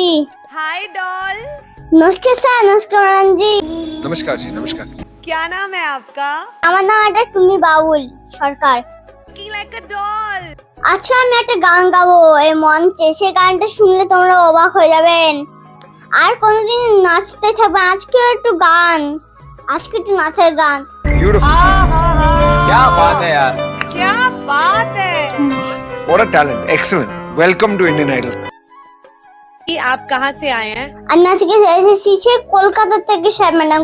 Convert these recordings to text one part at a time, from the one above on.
हाय doll. नमस्कार sir. नमस्कार madam जी। नमस्कार जी, नमस्कार। क्या नाम है आपका? আমার নাম এটা টুনি বাউল সরকার। Looking like a doll। আচ্ছা আমি একটা গান গাবো এই মঞ্চে, সেই গানটা শুনলে তোমরা অবাক হয়ে যাবেন আর কোনোদিন নাচতে থাকবে। আজকে একটু গান, আজকে একটু নাচের গান। Beautiful. क्या बात है यार। क्या बात है। What a talent. Excellent. Welcome to Indian Idol. आप कहाँ से आए हैं? আমি আজকে এসেছি সে কলকাতা থেকে স্যার ম্যাডাম।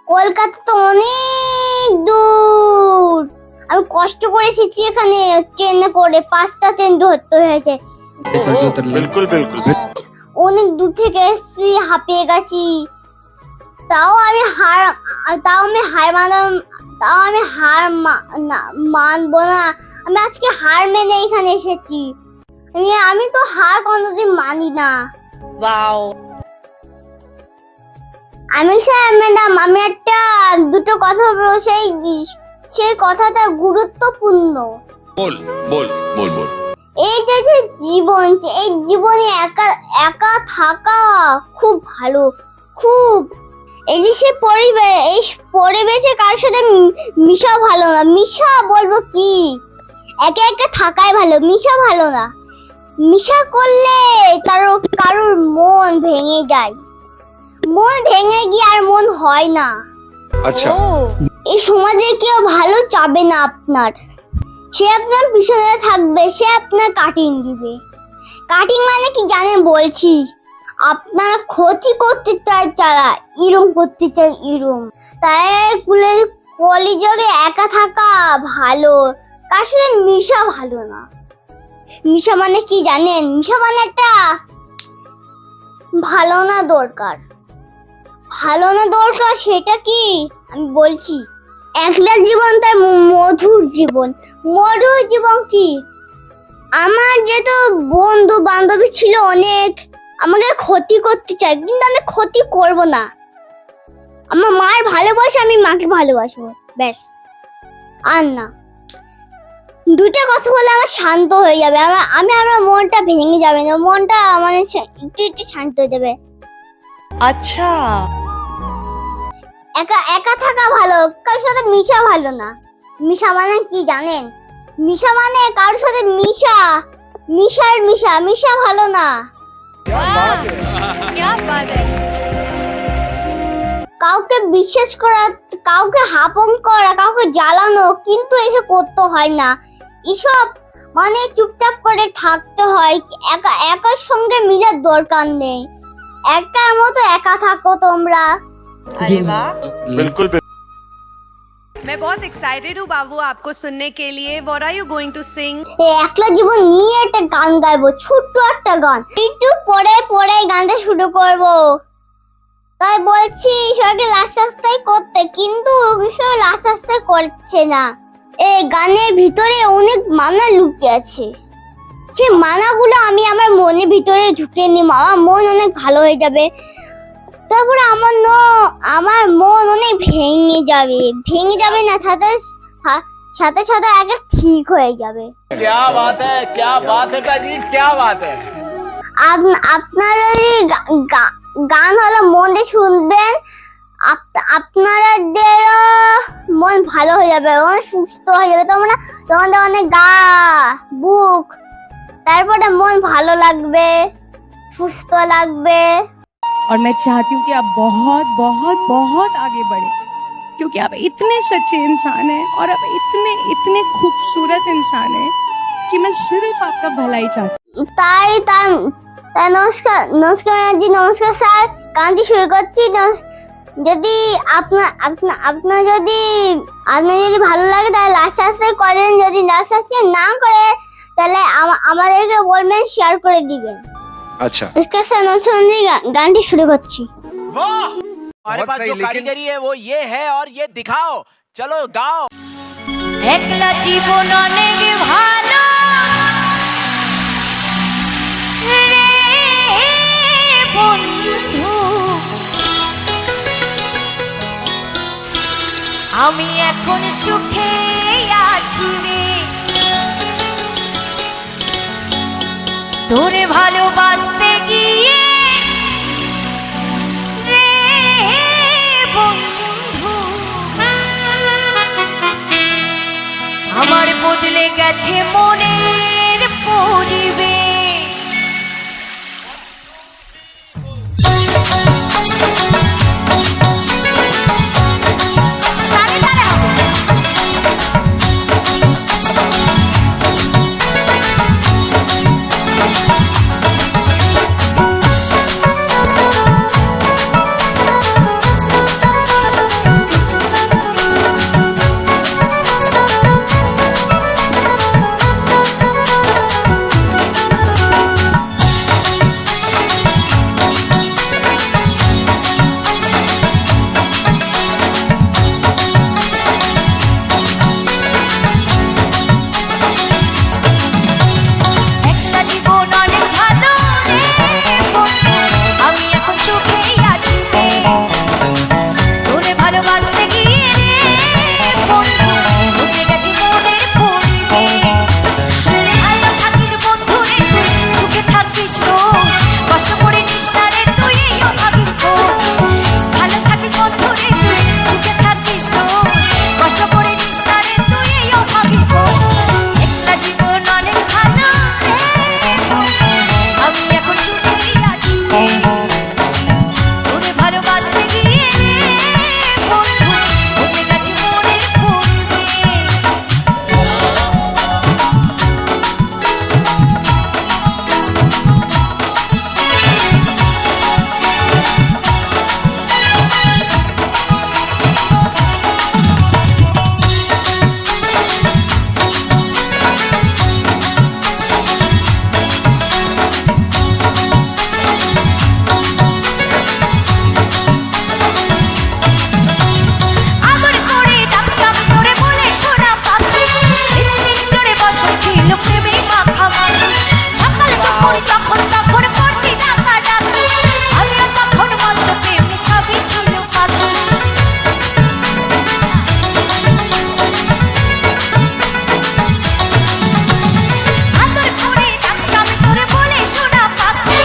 কলকাতা তো অনেক দূর, আমি কষ্ট করে এসেছি এখানে ট্রেনে করে, 5টা ট্রেন ধরতে হয়েছে। बिल्कुल बिल्कुल। অনেক দূর থেকে এসেছি, হাঁপিয়ে গেছি। তাও আমি হার মানবো না। আমি আজকে হার মেনে এখানে এসেছি। আমি তো হার কোনোদিন মানি না। वाओ। আমি স্যার ম্যাডাম আমি একটা দুটো কথা বলবো, সেই কথাটা গুরুত্বপূর্ণ। बोल बोल बोल बोल। এই যে জীবন, এই জীবনে একা একা থাকা খুব ভালো, খুব। এই যে সে পরিবেশে কারোর সাথে মিশা ভালো না। মিশা বলবো কি, একা একা থাকাই ভালো, মিশা ভালো না। মিশা করলে কারোর মন ভেঙে যায়, মন ভেঙে গিয়ে আর মন হয় না। अच्छा। এই সমাজে কেউ ভালো চাবে না আপনার। সে আপনার পিছনে থাকবে, সে আপনার কাটিং দিবে। কাটিং মানে কি জানেন বলছি, আপনার ক্ষতি করতে চায় যারা, ইরম করতে চায় ইরম। তাই কলিযুগে একা থাকা ভালো, কার সাথে মিশা ভালো না। মিশা মানে কি জানেন? মিশা মানে একটা ভালো না দরকার। সেটা কি আমি বলছি। একলা জীবন তাই মধুর জীবন। মধুর জীবন কি, আমার যেহেতু বন্ধু বান্ধবী ছিল অনেক, আমাকে ক্ষতি করতে চায়, কিন্তু আমি ক্ষতি করব না। আমার মার ভালোবাসা, আমি মাকে ভালোবাসবো, ব্যাস। আর না, দুটো কথা বলে আমার শান্ত হয়ে যাবে। আমার মনটা ভেঙে যাবে না, মনটা মানে একটু শান্ত হয়ে যাবে। अच्छा। একা থাকা ভালো, কারোর সাথে মিশা ভালো না। মিশা মানে কি জানেন? মিশা মানে কারোর সাথে মিশা ভালো না। क्या बात है। কাউকে বিশ্বাস করা, কাউকে হাপন করা, কাউকে জ্বালানো, কিন্তু এসব করতে হয় না। এসব মানে চুপচাপ করে থাকতে হয়। একার সঙ্গে মিলার দরকার নেই। একার মতো একা থাকো তোমরা। अरे वाह, बिल्कुल मैं बहुत एक्साइटेड हूँ बाबू आपको सुनने के लिए। What are you going to sing? এই একলা জীবন নিয়ে একটা গান গাইবো, ছোট্ট একটা গান। একটু পরে গানটা শুরু করব। তাই বলছি সবাইকে লাস্ট করতে, কিন্তু সবাই লাস্ট করছে না। এই গানের ভিতরে অনেক মানা লুকিয়ে আছে। সেই মানাগুলো আমি আমার মনের ভিতরে ঢুকিয়ে নিব, আমার মন অনেক ভালো হয়ে যাবে। তারপরে আমার মন অনেক ভেঙে যাবে না, সাথে আগে ঠিক হয়ে যাবে। क्या बात है काजी, क्या बात है। আপনারা গান হলো মন দিয়ে শুনবেন, আপনাদেরও মন ভালো হয়ে যাবে, অনেক সুস্থ হয়ে যাবে। তোমাদের অনেক বুক, তারপরে মন ভালো লাগবে, সুস্থ লাগবে। और मैं चाहती हूँ कि आप बहुत बहुत बहुत आगे बढ़े, क्योंकि आप इतने सच्चे इंसान हैं और आप इतने खूबसूरत इंसान हैं कि मैं सिर्फ आपका भलाई चाहती हूँ। তাই নমস্কার জি, নমস্কার স্যার। গানটি শুরু করছি। যদি আপনার যদি ভালো লাগে তাহলে লাস্ট করেন, যদি লাস্ট না করে তাহলে আমাদেরকে বলবেন, শেয়ার করে দিবেন। अच्छा। নমস্কার স্যার, নমস্কার জি, গানটি শুরু করছি। वाह, हमारे बहुत पास सही, जो लेकिन- कारीगरी है वो ये है, और ये दिखाओ, चलो गाओ। একলা জীবন অনেক ভালো রে বন্ধু, আমি এখন সুখে আছি রে, তোরে ভালোবাসতে গিয়ে তোরে ভালোবাসতে গিয়ে বন্ধু বদলে গেছে মনের পরিবেশ। আদর করে ডাকতাম তোরে বলে সোনা পাখি, দিন ধরে বছর ছিল প্রেমে মাখামাখি। সকাল দুপুর যখন তখন করতি ডাকাডাকি, আমিও তখন মন্দ প্রেমে সবই ছিল পাখি। আদর করে ডাকতাম তোরে বলে সোনা পাখি,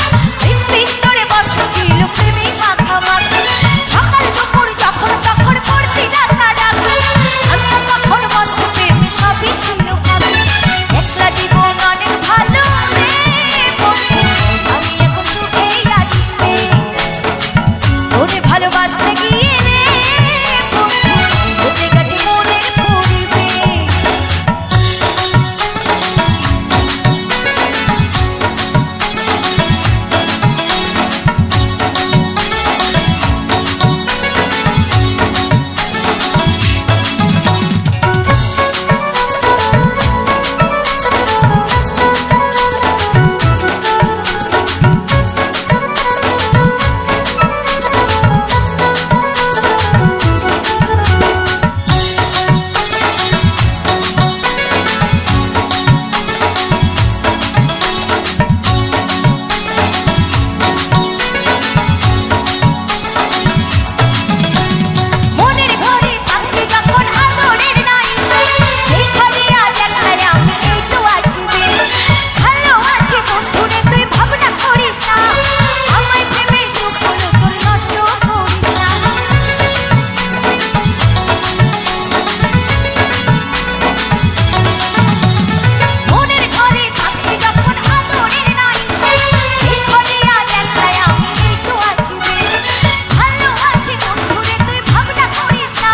দিন ধরে বছর ছিল প্রেমে মাখামাখি। সকাল দুপুর যখন তখন করতি ডাকাডাকি, আমিও তখন মন্দ প্রেমে সবই ছিল পাখি। একলা জীবন অনেক ভালো রে বন্ধু, আমি এখন সুখেই আছি রে। তোরে ভালোবাসতে গিয়ে রে বন্ধু বদলে গেছে মনের পরিবেশ। মনের ঘরে থাকতে যখন আদরের নাই শেষ, সেইখানে আজ একলাই আমি এই তো আছি বেশ। ভালো আছি বন্ধুরে তুই ভাবনা করিস না, আমায় ভেবে সুখ হলো তোর নষ্ট করিস না। মনের ঘরে থাকতে যখন আদরের নাই শেষ, সেইখানে আজ একলাই আমি এই তো আছি বেশ। ভালো আছি বন্ধুরে তুই ভাবনা করিস না,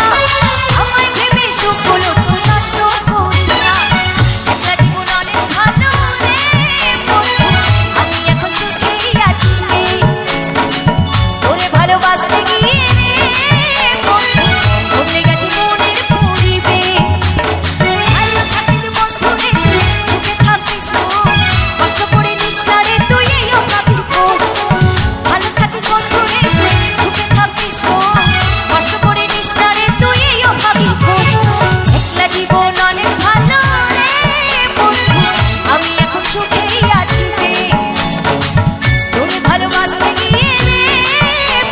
আমায় ভেবে সুখ হলো তুই নষ্ট করিস না। একলা জীবন অনেক ভালো রে বন্ধু, আমি এখন সুখেই আছি রে। তোরে ভালোবাসতে গিয়ে রে বন্ধু বদলে গেছে মনের পরিবেশ। ভালো থাকিস বন্ধু রে, সুখে থাকিস গো, কষ্ট করে নিস না রে তুই এই অভাবীর খোঁজ। ভালো থাকিস বন্ধু রে, সুখে থাকিস গো, কষ্ট করে নিস না রে তুই এই অভাবীর খোঁজ। একলা জীবন অনেক ভালো রে বন্ধু, আমি এখন সুখেই আছি রে। তোরে ভালোবাসতে গিয়ে রে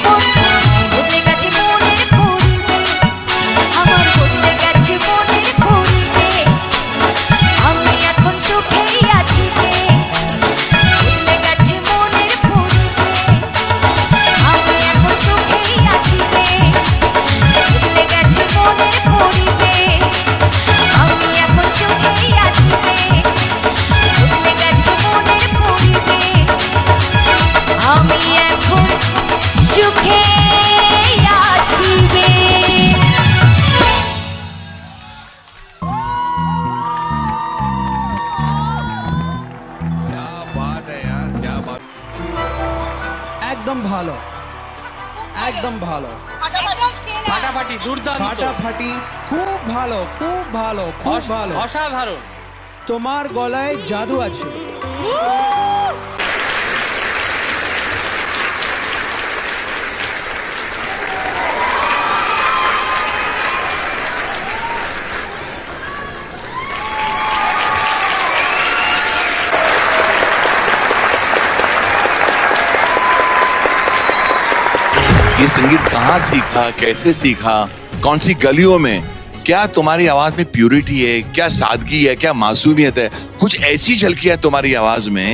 বন্ধু বদলে গেছে মনের পরিবেশ। আমার বদলে গেছে মনের পরিবেশ, আমি এখন সুখেই আছি রে। বদলে গেছে মনের পরিবেশ, আমি এখন সুখেই আছি রে। বদলে গেছে মনের পরিবেশ, আমি এখন সুখেই আছি রে। বদলে গেছে মনের পরিবেশ, আমি এখন সুখেই আছি রে। क्या बात है यार, क्या बात। একদম ভালো, একদম ভালো, ফাটাফাটি দুর্দান্ত ফাটাফাটি, খুব ভালো, খুব ভালো, খুব ভালো। অসাধারণ। তোমার গলায় জাদু আছে। ये संगीत कहाँ सीखा, कैसे सीखा, कौन सी गलियों में, क्या तुम्हारी आवाज में प्यूरिटी है, क्या सादगी है, क्या मासूमियत है, कुछ ऐसी झलकियां तुम्हारी आवाज में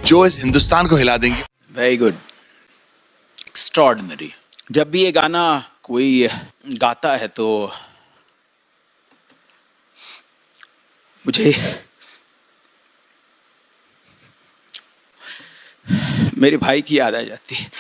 जो इस हिंदुस्तान को हिला देंगी। Very good, extraordinary. जब भी ये गाना कोई गाता है तो मुझे मेरे भाई की याद आ जाती है।